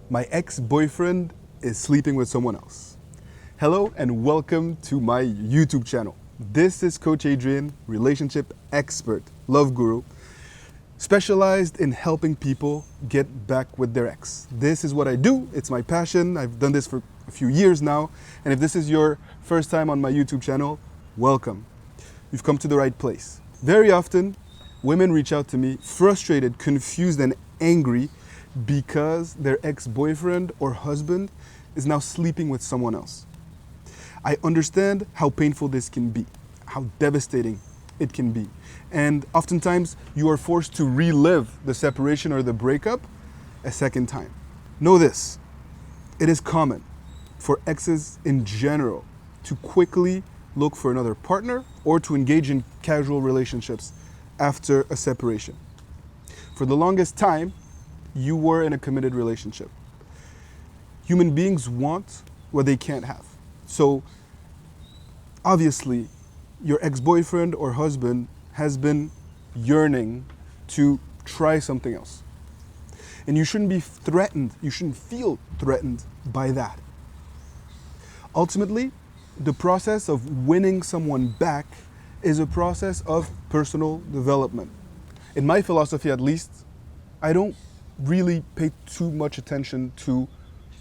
My ex-boyfriend is sleeping with someone else. Hello and welcome to my YouTube channel. This is Coach Adrian, relationship expert, love guru, specialized in helping people get back with their ex. This is what I do. It's my passion. I've done this for a few years now. And if this is your first time on my YouTube channel, welcome. You've come to the right place. Very often, women reach out to me frustrated, confused, and angry because their ex-boyfriend or husband is now sleeping with someone else. I understand how painful this can be, how devastating it can be. And oftentimes you are forced to relive the separation or the breakup a second time. Know this, it is common for exes in general to quickly look for another partner or to engage in casual relationships after a separation. For the longest time, you were in a committed relationship. Human beings want what they can't have. So obviously, your ex-boyfriend or husband has been yearning to try something else. And you shouldn't be threatened, you shouldn't feel threatened by that. Ultimately, the process of winning someone back is a process of personal development. In my philosophy, at least, I don't really pay too much attention to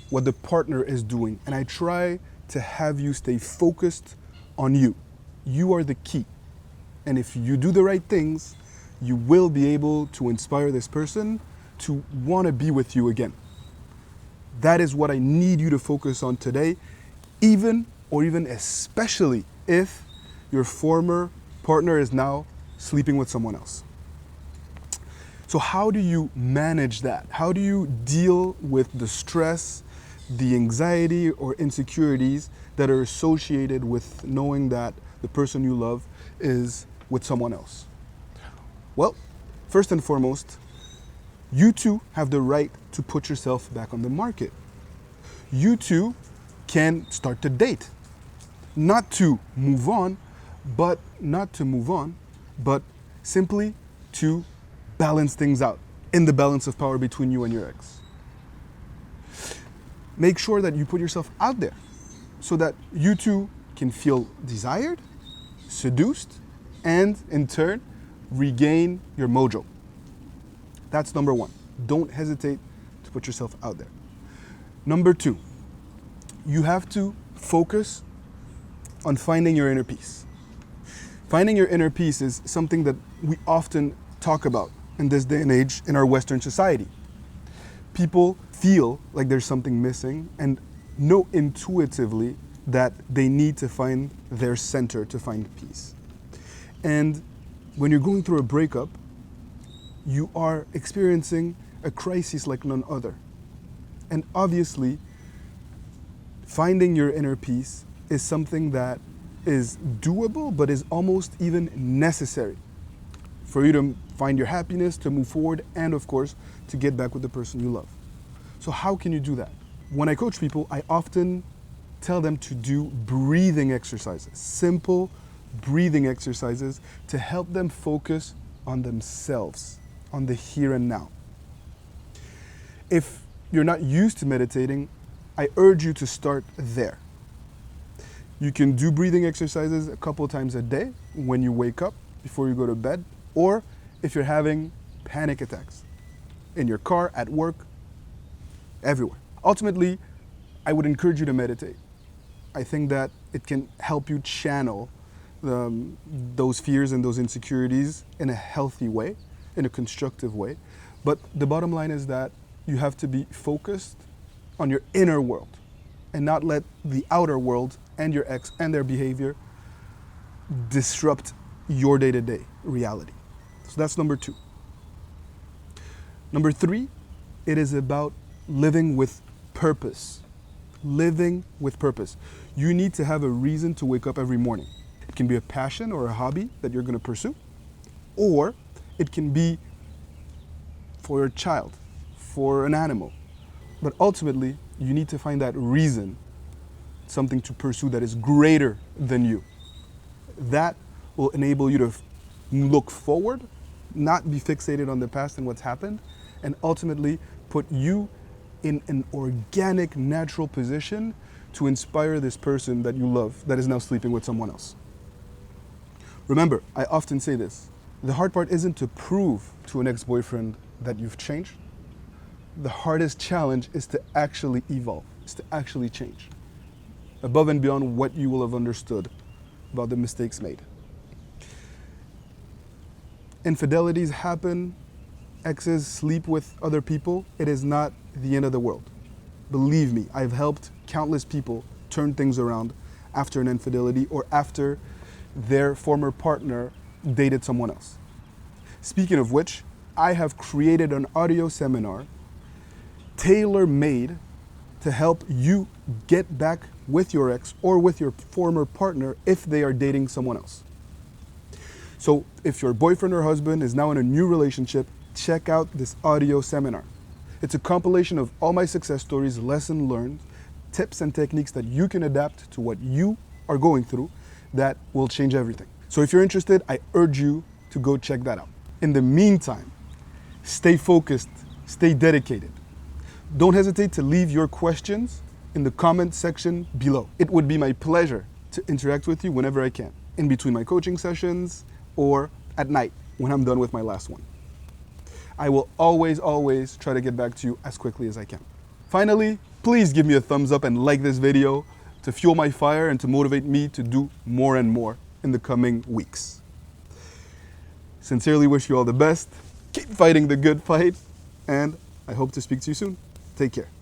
what the partner is doing. And I try to have you stay focused on you. You are the key. And if you do the right things, you will be able to inspire this person to want to be with you again. That is what I need you to focus on today, even especially if your former partner is now sleeping with someone else. So how do you manage that? How do you deal with the stress, the anxiety, or insecurities that are associated with knowing that the person you love is with someone else? Well, first and foremost, you too have the right to put yourself back on the market. You too can start to date. Not to move on, but simply to balance things out in the balance of power between you and your ex. Make sure that you put yourself out there so that you too can feel desired, seduced, and in turn, regain your mojo. That's number one. Don't hesitate to put yourself out there. Number two, you have to focus on finding your inner peace. Finding your inner peace is something that we often talk about in this day and age in our Western society. People feel like there's something missing and know intuitively that they need to find their center to find peace. And when you're going through a breakup, you are experiencing a crisis like none other. And obviously, finding your inner peace is something that is doable, but is almost even necessary for you to find your happiness, to move forward, and of course, to get back with the person you love. So how can you do that? When I coach people, I often tell them to do breathing exercises, simple breathing exercises to help them focus on themselves, on the here and now. If you're not used to meditating, I urge you to start there. You can do breathing exercises a couple times a day when you wake up, before you go to bed, or if you're having panic attacks in your car, at work, everywhere. Ultimately, I would encourage you to meditate. I think that it can help you channel those fears and those insecurities in a healthy way, in a constructive way. But the bottom line is that you have to be focused on your inner world and not let the outer world and your ex and their behavior disrupt your day-to-day reality. So that's number two. Number three, it is about living with purpose. Living with purpose. You need to have a reason to wake up every morning. It can be a passion or a hobby that you're going to pursue, or it can be for a child, for an animal. But ultimately, you need to find that reason, something to pursue that is greater than you. That will enable you to look forward, not be fixated on the past and what's happened, and ultimately put you in an organic, natural position to inspire this person that you love that is now sleeping with someone else. Remember, I often say this, the hard part isn't to prove to an ex-boyfriend that you've changed. The hardest challenge is to actually evolve, is to actually change, above and beyond what you will have understood about the mistakes made. Infidelities happen, exes sleep with other people. It is not the end of the world. Believe me, I've helped countless people turn things around after an infidelity or after their former partner dated someone else. Speaking of which, I have created an audio seminar tailor-made to help you get back with your ex or with your former partner if they are dating someone else. So if your boyfriend or husband is now in a new relationship, check out this audio seminar. It's a compilation of all my success stories, lessons learned, tips and techniques that you can adapt to what you are going through that will change everything. So if you're interested, I urge you to go check that out. In the meantime, stay focused, stay dedicated. Don't hesitate to leave your questions in the comment section below. It would be my pleasure to interact with you whenever I can, in between my coaching sessions or at night when I'm done with my last one. I will always try to get back to you as quickly as I can. Finally, please give me a thumbs up and like this video to fuel my fire and to motivate me to do more and more in the coming weeks. Sincerely wish you all the best. Keep fighting the good fight, and I hope to speak to you soon. Take care.